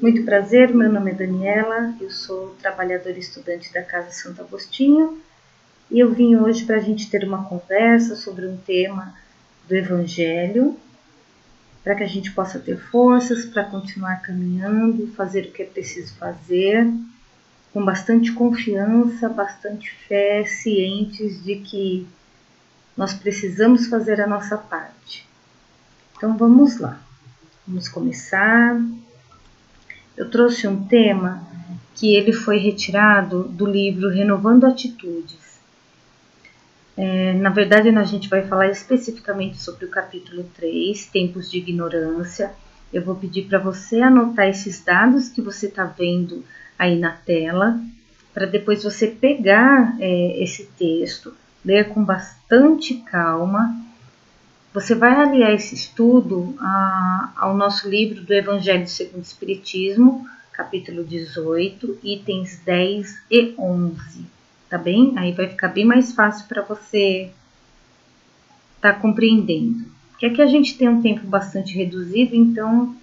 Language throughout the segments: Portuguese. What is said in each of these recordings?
Muito prazer, meu nome é Daniela, eu sou trabalhadora e estudante da Casa Santo Agostinho e eu vim hoje para a gente ter uma conversa sobre um tema do Evangelho, para que a gente possa ter forças para continuar caminhando, fazer o que é preciso fazer, com bastante confiança, bastante fé, cientes de que nós precisamos fazer a nossa parte. Então vamos lá, vamos começar. Eu trouxe um tema que ele foi retirado do livro Renovando Atitudes. Na verdade, a gente vai falar especificamente sobre o capítulo 3, Tempos de Ignorância. Eu vou pedir para você anotar esses dados que você está vendo aí na tela, para depois você pegar esse texto, ler com bastante calma. Você vai aliar esse estudo ao nosso livro do Evangelho segundo o Espiritismo, capítulo 18, itens 10 e 11, tá bem? Aí vai ficar bem mais fácil para você estar compreendendo. Porque aqui a gente tem um tempo bastante reduzido, então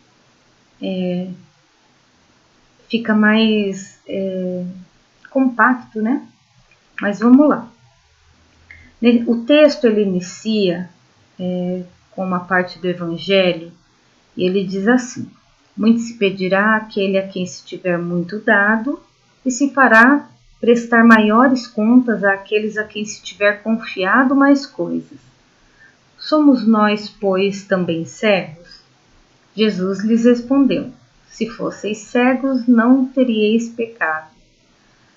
fica mais compacto, né? Mas vamos lá. O texto ele inicia com uma parte do Evangelho, e ele diz assim: muito se pedirá àquele a quem se tiver muito dado, e se fará prestar maiores contas àqueles a quem se tiver confiado mais coisas. Somos nós, pois, também cegos? Jesus lhes respondeu: se fosseis cegos, não teríeis pecado.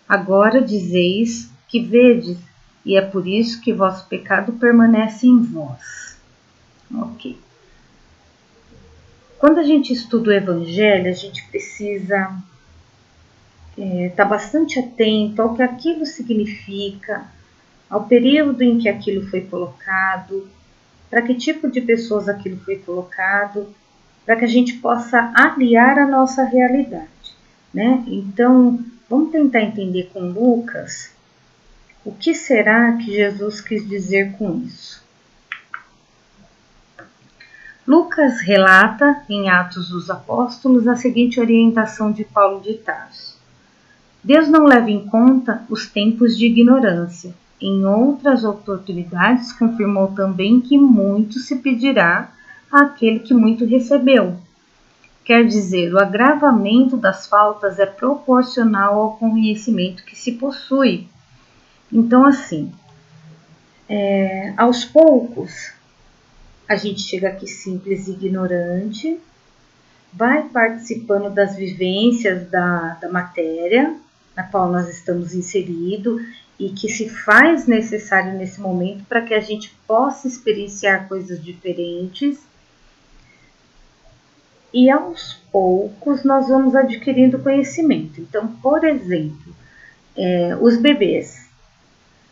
Agora dizeis que vedes, e é por isso que vosso pecado permanece em vós. Ok. Quando a gente estuda o Evangelho, a gente precisa estar bastante atento ao que aquilo significa, ao período em que aquilo foi colocado, para que tipo de pessoas aquilo foi colocado, para que a gente possa aliar a nossa realidade, né? Então, vamos tentar entender com Lucas o que será que Jesus quis dizer com isso. Lucas relata em Atos dos Apóstolos a seguinte orientação de Paulo de Tarso: Deus não leva em conta os tempos de ignorância. Em outras oportunidades, confirmou também que muito se pedirá àquele que muito recebeu. Quer dizer, o agravamento das faltas é proporcional ao conhecimento que se possui. Então, assim, aos poucos, a gente chega aqui simples e ignorante, vai participando das vivências da matéria na qual nós estamos inseridos e que se faz necessário nesse momento para que a gente possa experienciar coisas diferentes. E aos poucos nós vamos adquirindo conhecimento. Então, por exemplo, os bebês,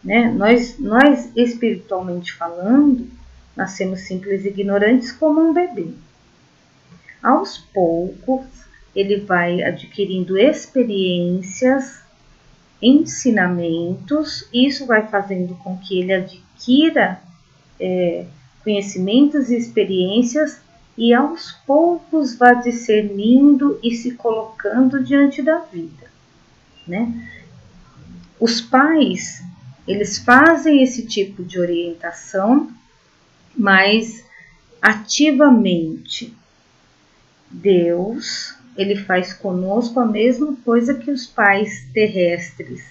né? Nós espiritualmente falando, nascemos simples e ignorantes como um bebê. Aos poucos, ele vai adquirindo experiências, ensinamentos, e isso vai fazendo com que ele adquira conhecimentos e experiências e aos poucos vá discernindo e se colocando diante da vida, né? Os pais, eles fazem esse tipo de orientação, mas ativamente. Deus, ele faz conosco a mesma coisa que os pais terrestres.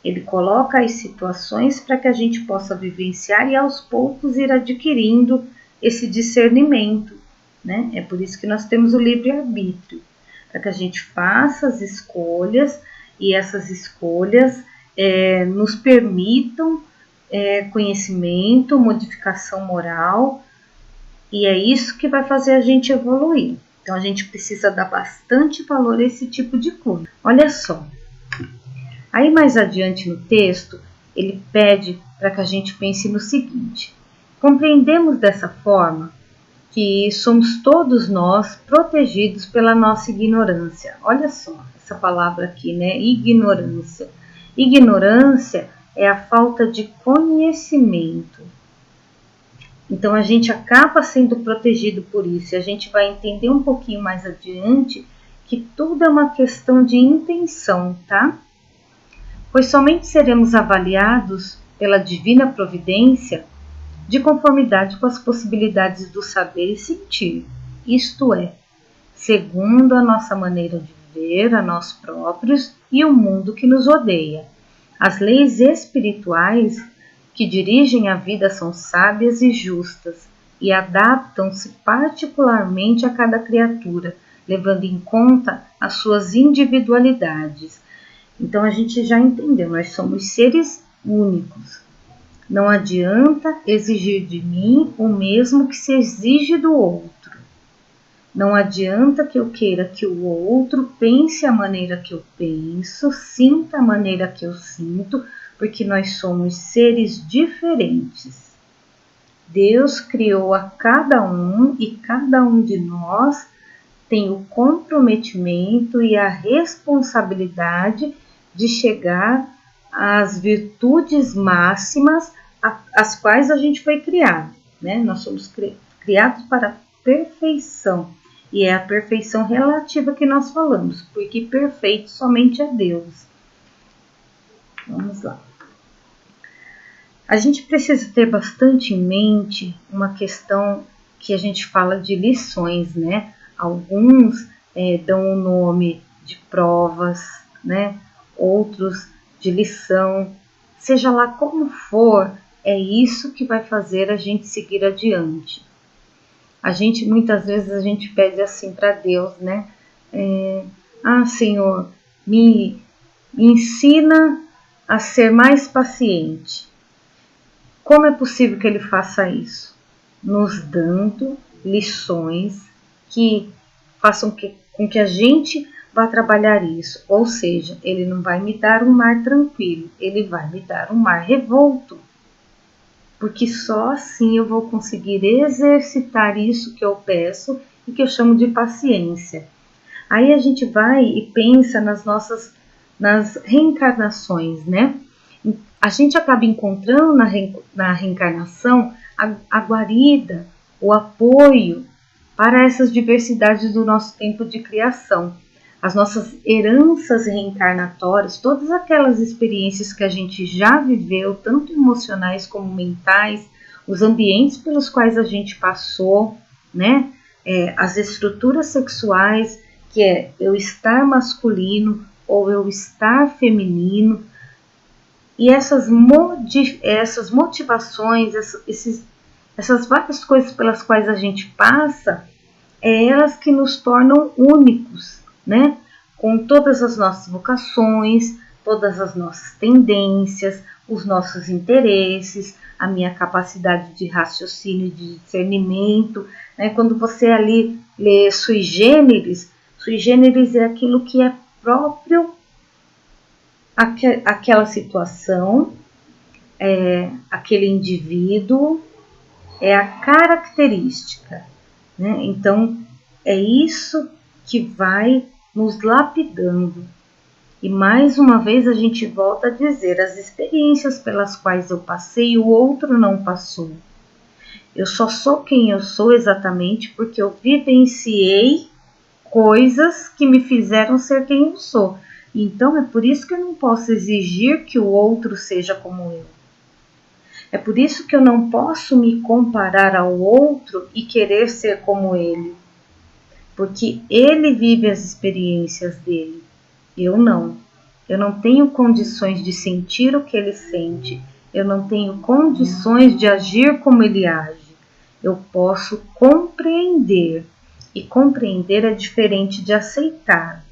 Ele coloca as situações para que a gente possa vivenciar e aos poucos ir adquirindo esse discernimento, né? É por isso que nós temos o livre-arbítrio, para que a gente faça as escolhas e essas escolhas nos permitam conhecimento, modificação moral, e é isso que vai fazer a gente evoluir. Então, a gente precisa dar bastante valor a esse tipo de coisa. Olha só. Aí, mais adiante no texto, ele pede para que a gente pense no seguinte: compreendemos dessa forma que somos todos nós protegidos pela nossa ignorância. Olha só essa palavra aqui, né? Ignorância. Ignorância é a falta de conhecimento. Então, a gente acaba sendo protegido por isso. E a gente vai entender um pouquinho mais adiante que tudo é uma questão de intenção, tá? Pois somente seremos avaliados pela divina providência de conformidade com as possibilidades do saber e sentir, isto é, segundo a nossa maneira de ver a nós próprios e o mundo que nos rodeia. As leis espirituais que dirigem a vida são sábias e justas e adaptam-se particularmente a cada criatura, levando em conta as suas individualidades. Então a gente já entendeu, nós somos seres únicos. Não adianta exigir de mim o mesmo que se exige do outro. Não adianta que eu queira que o outro pense a maneira que eu penso, sinta a maneira que eu sinto, porque nós somos seres diferentes. Deus criou a cada um e cada um de nós tem o comprometimento e a responsabilidade de chegar às virtudes máximas às quais a gente foi criado, né? Nós somos criados para a perfeição, e é a perfeição relativa que nós falamos, porque perfeito somente é Deus. Vamos lá. A gente precisa ter bastante em mente uma questão que a gente fala de lições, né? Alguns dão o nome de provas, né? Outros de lição. Seja lá como for, é isso que vai fazer a gente seguir adiante. Muitas vezes a gente pede assim para Deus, né? Senhor, me ensina a ser mais paciente. Como é possível que Ele faça isso? Nos dando lições que façam com que a gente vá trabalhar isso. Ou seja, Ele não vai me dar um mar tranquilo, Ele vai me dar um mar revolto. Porque só assim eu vou conseguir exercitar isso que eu peço e que eu chamo de paciência. Aí a gente vai e pensa nas reencarnações, né? A gente acaba encontrando na reencarnação a guarida, o apoio para essas diversidades do nosso tempo de criação. As nossas heranças reencarnatórias, todas aquelas experiências que a gente já viveu, tanto emocionais como mentais, os ambientes pelos quais a gente passou, né? As estruturas sexuais, que é eu estar masculino ou eu estar feminino, e essas motivações, essas várias coisas pelas quais a gente passa, elas que nos tornam únicos, né? Com todas as nossas vocações, todas as nossas tendências, os nossos interesses, a minha capacidade de raciocínio e de discernimento, né? Quando você ali lê sui generis é aquilo que é próprio àquela situação, aquele indivíduo, é a característica, né? Então, é isso que vai nos lapidando. E mais uma vez a gente volta a dizer, as experiências pelas quais eu passei, o outro não passou. Eu só sou quem eu sou exatamente porque eu vivenciei coisas que me fizeram ser quem eu sou. Então é por isso que eu não posso exigir que o outro seja como eu. É por isso que eu não posso me comparar ao outro e querer ser como ele. Porque ele vive as experiências dele, eu não. Eu não tenho condições de sentir o que ele sente, eu não tenho condições de agir como ele age. Eu posso compreender, e compreender é diferente de aceitar.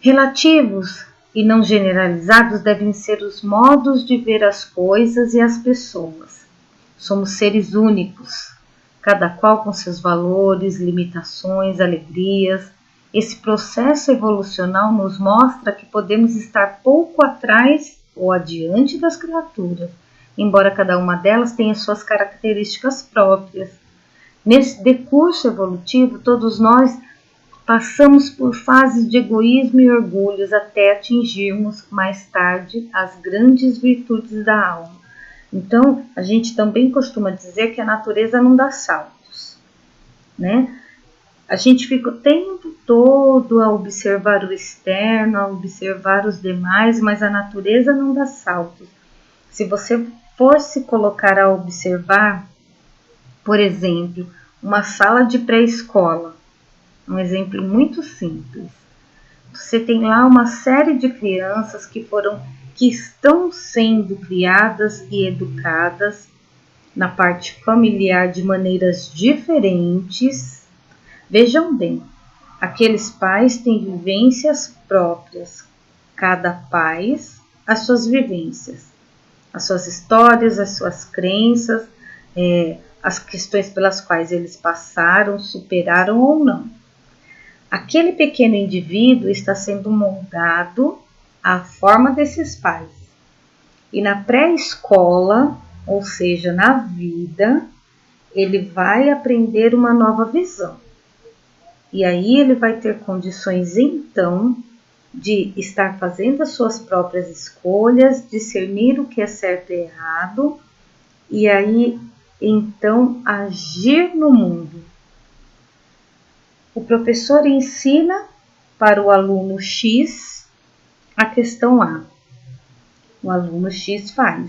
Relativos e não generalizados devem ser os modos de ver as coisas e as pessoas. Somos seres únicos, cada qual com seus valores, limitações, alegrias. Esse processo evolucional nos mostra que podemos estar pouco atrás ou adiante das criaturas, embora cada uma delas tenha suas características próprias. Nesse decurso evolutivo, todos nós passamos por fases de egoísmo e orgulhos até atingirmos, mais tarde, as grandes virtudes da alma. Então, a gente também costuma dizer que a natureza não dá saltos, né? A gente fica o tempo todo a observar o externo, a observar os demais, mas a natureza não dá saltos. Se você for se colocar a observar, por exemplo, uma sala de pré-escola, um exemplo muito simples. Você tem lá uma série de crianças que estão sendo criadas e educadas na parte familiar de maneiras diferentes. Vejam bem, aqueles pais têm vivências próprias, cada pai as suas vivências, as suas histórias, as suas crenças, as questões pelas quais eles passaram, superaram ou não. Aquele pequeno indivíduo está sendo moldado à forma desses pais. E na pré-escola, ou seja, na vida, ele vai aprender uma nova visão. E aí ele vai ter condições, então, de estar fazendo as suas próprias escolhas, discernir o que é certo e errado, e aí, então, agir no mundo. O professor ensina para o aluno X a questão A. O aluno X faz.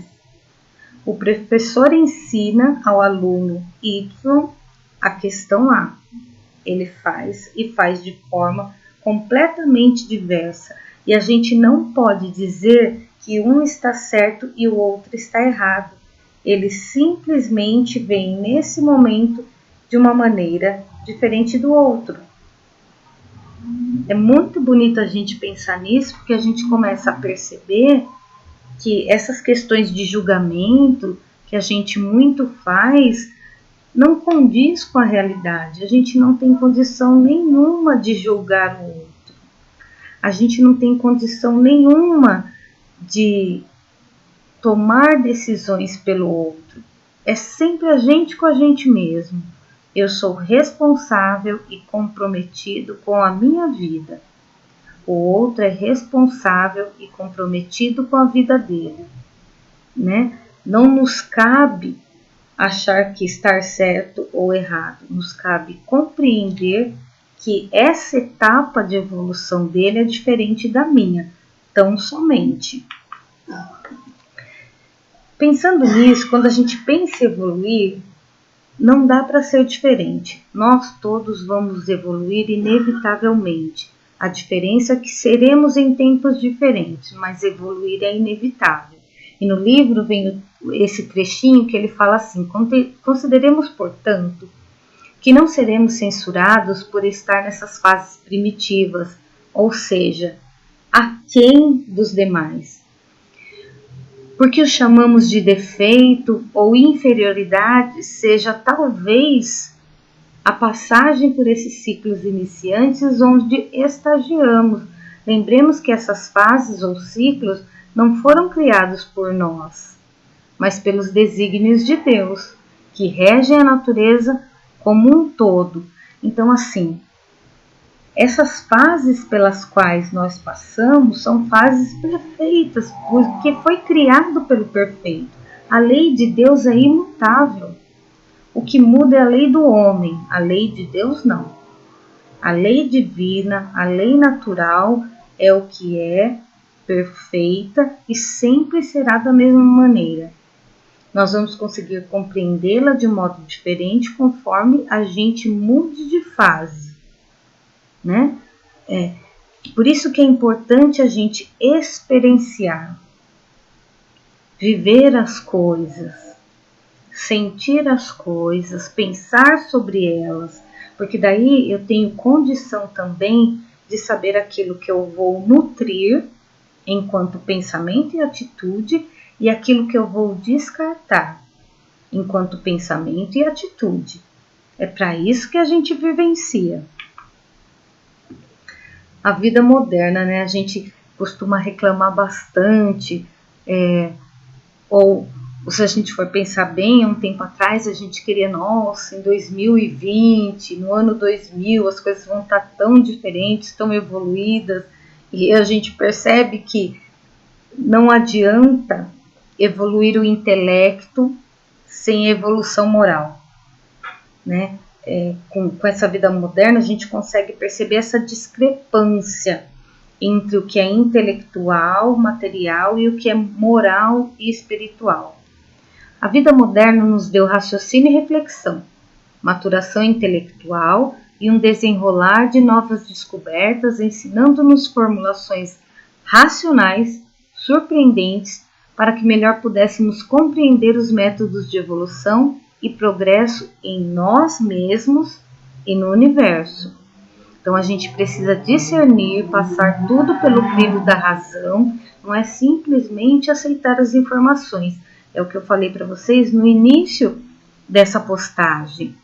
O professor ensina ao aluno Y a questão A. Ele faz e faz de forma completamente diversa. E a gente não pode dizer que um está certo e o outro está errado. Eles simplesmente veem nesse momento de uma maneira diferente do outro. É muito bonito a gente pensar nisso, porque a gente começa a perceber que essas questões de julgamento que a gente muito faz não condiz com a realidade. A gente não tem condição nenhuma de julgar o outro. A gente não tem condição nenhuma de tomar decisões pelo outro. É sempre a gente com a gente mesmo. Eu sou responsável e comprometido com a minha vida. O outro é responsável e comprometido com a vida dele, né? Não nos cabe achar que estar certo ou errado. Nos cabe compreender que essa etapa de evolução dele é diferente da minha, tão somente. Pensando nisso, quando a gente pensa em evoluir, não dá para ser diferente. Nós todos vamos evoluir inevitavelmente. A diferença é que seremos em tempos diferentes, mas evoluir é inevitável. E no livro vem esse trechinho que ele fala assim: consideremos, portanto, que não seremos censurados por estar nessas fases primitivas, ou seja, aquém dos demais. Porque o chamamos de defeito ou inferioridade seja talvez a passagem por esses ciclos iniciantes onde estagiamos. Lembremos que essas fases ou ciclos não foram criados por nós, mas pelos desígnios de Deus, que regem a natureza como um todo. Então, assim, essas fases pelas quais nós passamos são fases perfeitas, porque foi criado pelo perfeito. A lei de Deus é imutável. O que muda é a lei do homem, a lei de Deus não. A lei divina, a lei natural é o que é perfeita e sempre será da mesma maneira. Nós vamos conseguir compreendê-la de modo diferente conforme a gente mude de fase, né? Por isso que é importante a gente experienciar, viver as coisas, sentir as coisas, pensar sobre elas, porque daí eu tenho condição também de saber aquilo que eu vou nutrir enquanto pensamento e atitude e aquilo que eu vou descartar enquanto pensamento e atitude. É para isso que a gente vivencia. A vida moderna, né? A gente costuma reclamar bastante, ou se a gente for pensar bem, um tempo atrás a gente queria, nossa, em 2020, no ano 2000, as coisas vão estar tão diferentes, tão evoluídas, e a gente percebe que não adianta evoluir o intelecto sem evolução moral, né? com essa vida moderna, a gente consegue perceber essa discrepância entre o que é intelectual, material e o que é moral e espiritual. A vida moderna nos deu raciocínio e reflexão, maturação intelectual e um desenrolar de novas descobertas, ensinando-nos formulações racionais, surpreendentes, para que melhor pudéssemos compreender os métodos de evolução e progresso em nós mesmos e no universo. Então a gente precisa discernir, passar tudo pelo crivo da razão, não é simplesmente aceitar as informações. É o que eu falei para vocês no início dessa postagem.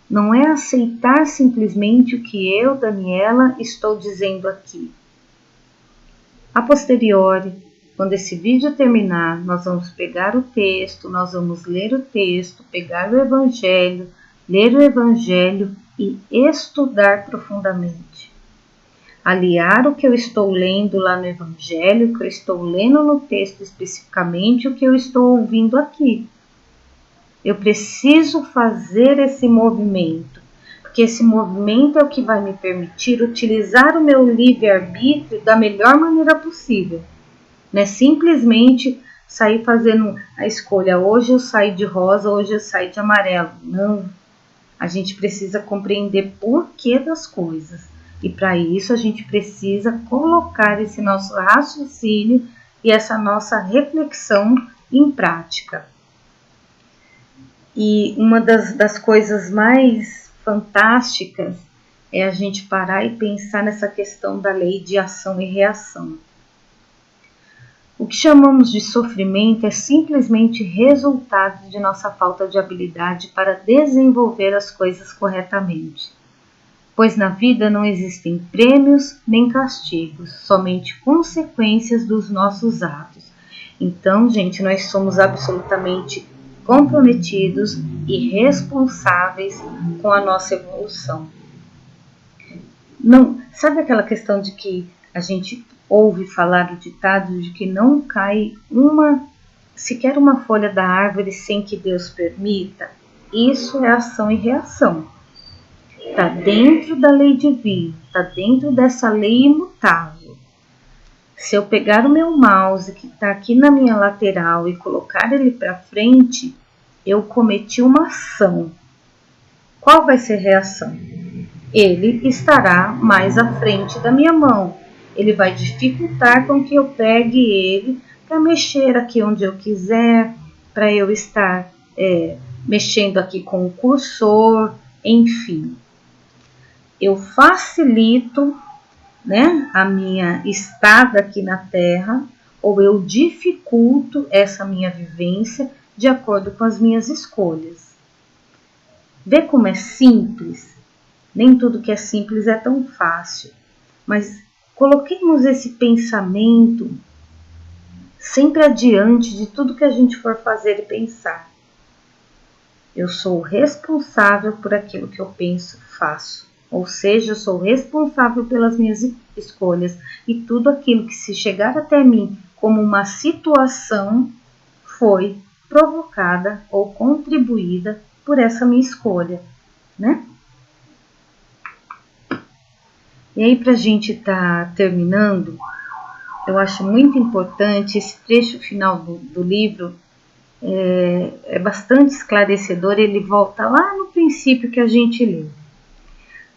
Não é aceitar simplesmente o que eu, Daniela, estou dizendo aqui. A posteriori, quando esse vídeo terminar, nós vamos pegar o texto, nós vamos ler o texto, pegar o Evangelho, ler o Evangelho e estudar profundamente. Aliar o que eu estou lendo lá no Evangelho, o que eu estou lendo no texto especificamente, o que eu estou ouvindo aqui. Eu preciso fazer esse movimento, porque esse movimento é o que vai me permitir utilizar o meu livre-arbítrio da melhor maneira possível. Não é simplesmente sair fazendo a escolha, hoje eu saio de rosa, hoje eu saio de amarelo. Não, a gente precisa compreender porquê das coisas. E para isso a gente precisa colocar esse nosso raciocínio e essa nossa reflexão em prática. E uma das coisas mais fantásticas é a gente parar e pensar nessa questão da lei de ação e reação. O que chamamos de sofrimento é simplesmente resultado de nossa falta de habilidade para desenvolver as coisas corretamente. Pois na vida não existem prêmios nem castigos, somente consequências dos nossos atos. Então, gente, nós somos absolutamente comprometidos e responsáveis com a nossa evolução. Não, sabe aquela questão de que a gente ouve falar o ditado de que não cai sequer uma folha da árvore sem que Deus permita? Isso é ação e reação. Está dentro da lei divina, está dentro dessa lei imutável. Se eu pegar o meu mouse que está aqui na minha lateral e colocar ele para frente, eu cometi uma ação. Qual vai ser a reação? Ele estará mais à frente da minha mão. Ele vai dificultar com que eu pegue ele para mexer aqui onde eu quiser, para eu estar mexendo aqui com o cursor, enfim. Eu facilito, a minha estada aqui na Terra, ou eu dificulto essa minha vivência de acordo com as minhas escolhas. Vê como é simples? Nem tudo que é simples é tão fácil, mas coloquemos esse pensamento sempre adiante de tudo que a gente for fazer e pensar. Eu sou responsável por aquilo que eu penso e faço. Ou seja, eu sou responsável pelas minhas escolhas e tudo aquilo que se chegar até mim como uma situação foi provocada ou contribuída por essa minha escolha, né? E aí, para a gente estar terminando, eu acho muito importante esse trecho final do livro, é bastante esclarecedor, ele volta lá no princípio que a gente leu.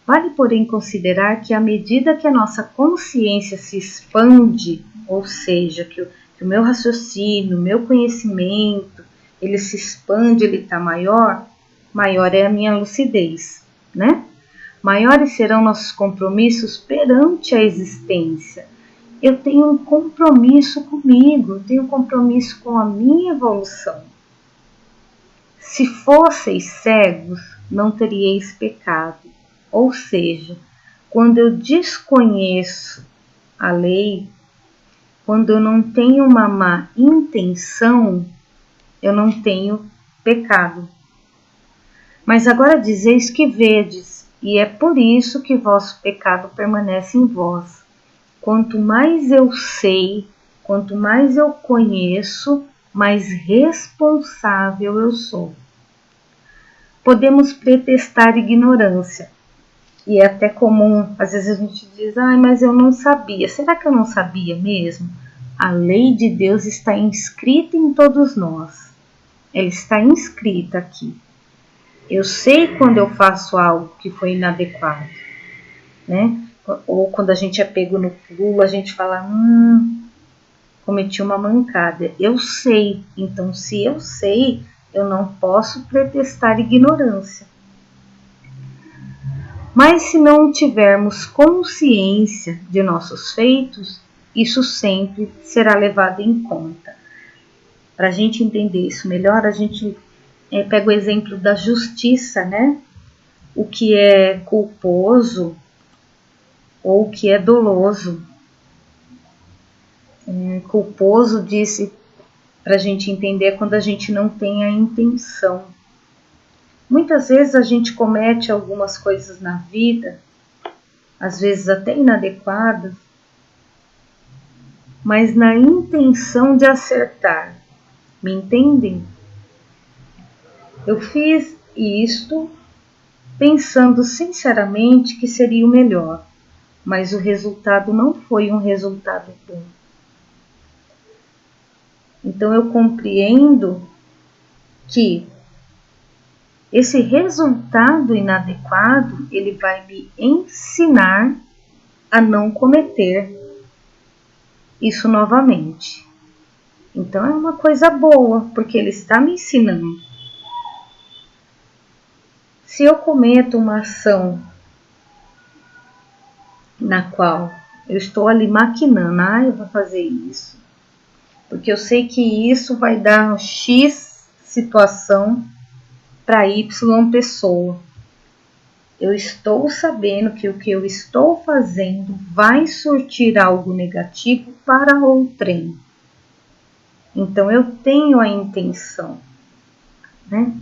Vale, porém, considerar que à medida que a nossa consciência se expande, ou seja, que o meu raciocínio, o meu conhecimento, ele se expande, ele está maior é a minha lucidez, né? Maiores serão nossos compromissos perante a existência. Eu tenho um compromisso comigo, eu tenho um compromisso com a minha evolução. Se fosseis cegos, não teríeis pecado. Ou seja, quando eu desconheço a lei, quando eu não tenho uma má intenção, eu não tenho pecado. Mas agora dizeis que vedes, e é por isso que vosso pecado permanece em vós. Quanto mais eu sei, quanto mais eu conheço, mais responsável eu sou. podemos pretextar ignorância. E é até comum, às vezes a gente diz, mas eu não sabia. Será que eu não sabia mesmo? A lei de Deus está inscrita em todos nós. Ela está inscrita aqui. Eu sei quando eu faço algo que foi inadequado, né? Ou quando a gente é pego no pulo, a gente fala, cometi uma mancada. Eu sei. Então, se eu sei, eu não posso pretextar ignorância. Mas se não tivermos consciência de nossos feitos, isso sempre será levado em conta. Para a gente entender isso melhor, a gente pega o exemplo da justiça, né? O que é culposo ou o que é doloso. Culposo, disse, para a gente entender, quando a gente não tem a intenção. Muitas vezes a gente comete algumas coisas na vida, às vezes até inadequadas, mas na intenção de acertar. Me entendem? Eu fiz isto pensando sinceramente que seria o melhor, mas o resultado não foi um resultado bom. Então eu compreendo que esse resultado inadequado, ele vai me ensinar a não cometer isso novamente. Então é uma coisa boa, porque ele está me ensinando. Se eu cometo uma ação na qual eu estou ali maquinando, eu vou fazer isso, porque eu sei que isso vai dar X situação para Y pessoa. Eu estou sabendo que o que eu estou fazendo vai surtir algo negativo para outrem. Então eu tenho a intenção, né?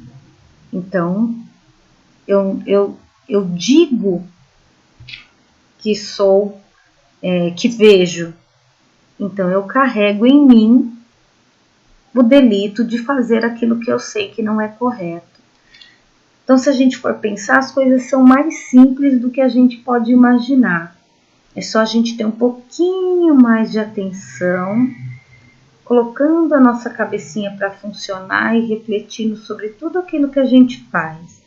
Então eu digo que sou, que vejo. Então eu carrego em mim o delito de fazer aquilo que eu sei que não é correto. Então, se a gente for pensar, as coisas são mais simples do que a gente pode imaginar. É só a gente ter um pouquinho mais de atenção, colocando a nossa cabecinha para funcionar e refletindo sobre tudo aquilo que a gente faz.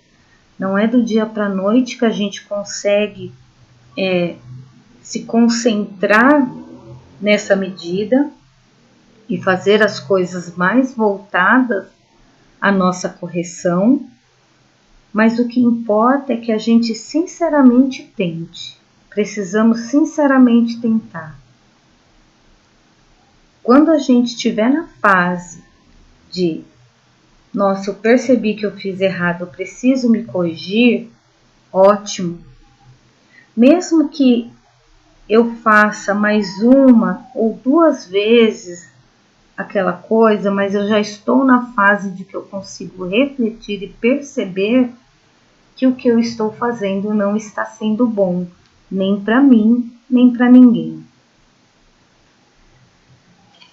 Não é do dia para a noite que a gente consegue se concentrar nessa medida e fazer as coisas mais voltadas à nossa correção. Mas o que importa é que a gente sinceramente tente. Precisamos sinceramente tentar. Quando a gente estiver na fase de, nossa, eu percebi que eu fiz errado, eu preciso me corrigir, ótimo. Mesmo que eu faça mais uma ou duas vezes aquela coisa, mas eu já estou na fase de que eu consigo refletir e perceber que o que eu estou fazendo não está sendo bom, nem para mim, nem para ninguém.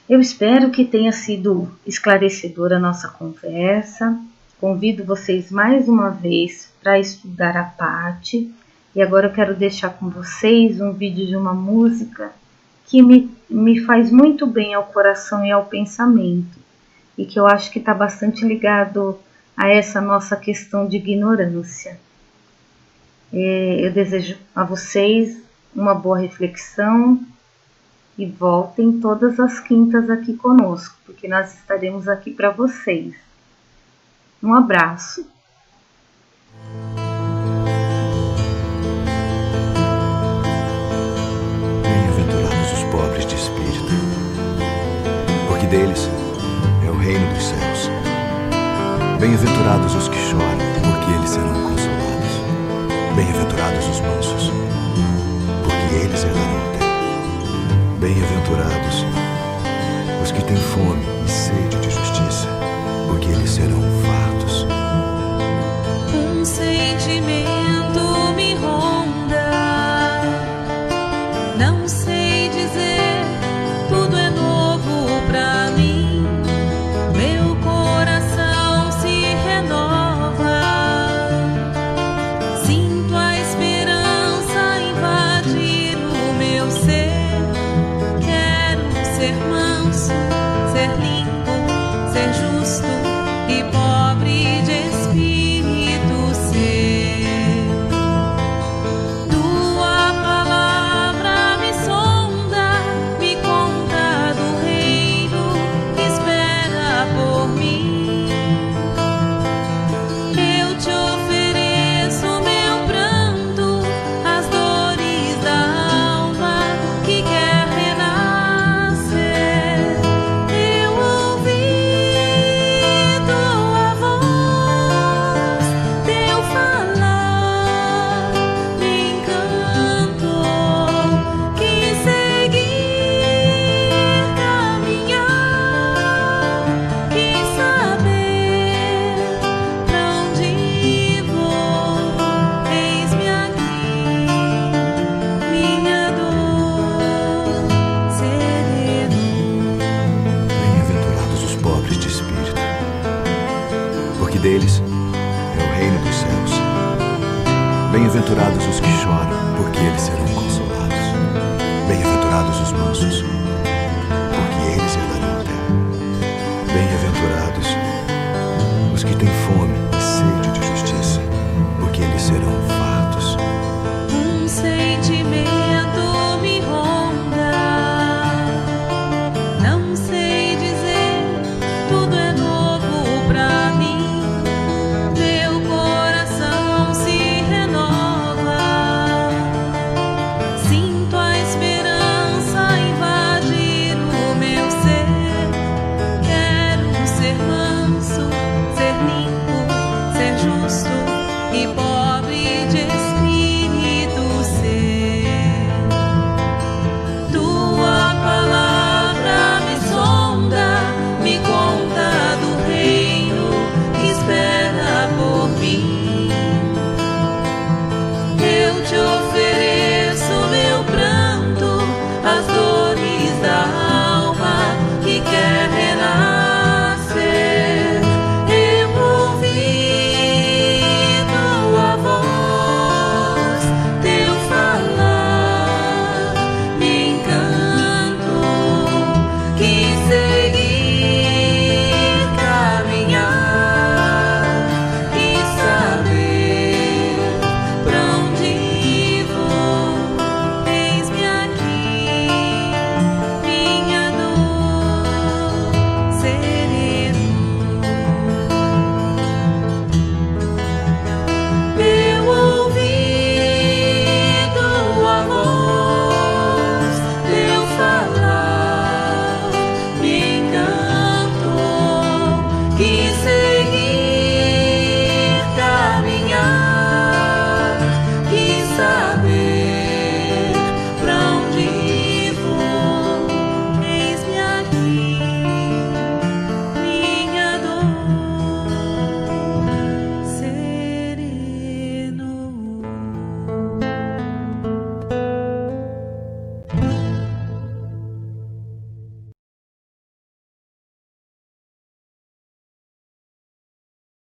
Eu espero que tenha sido esclarecedora a nossa conversa. Convido vocês mais uma vez para estudar a parte. E agora eu quero deixar com vocês um vídeo de uma música que me faz muito bem ao coração e ao pensamento. E que eu acho que está bastante ligado a essa nossa questão de ignorância. Eu desejo a vocês uma boa reflexão e voltem todas as quintas aqui conosco, porque nós estaremos aqui para vocês. Um abraço. Bem-aventurados os pobres de espírito, porque deles é o reino dos céus. Bem-aventurados os que choram, porque eles serão consolados. Bem-aventurados os mansos, porque eles herdarão a terra. Bem-aventurados os que têm fome e sede de justiça, porque eles serão fartos. Um sentimento me ronda, não sei dizer, tudo é novo pra mim. Meu coração se renova manso, ser limpo, ser justo e pobre de espírito ser. Tua palavra me sonda, me conta do reino que espera por mim. Eu te ofereço meu pranto, as dores da alma que quer renascer. Eu ouvi tua voz, teu falar me encantou. Quis seguir, caminhar, quis saber pra onde vou. Eis-me aqui, minha dor sereno. Bem-aventurados os pobres de espírito, porque deles é o reino dos céus. Bem-aventurados os que choram, porque eles serão consolados. Bem-aventurados os mansos,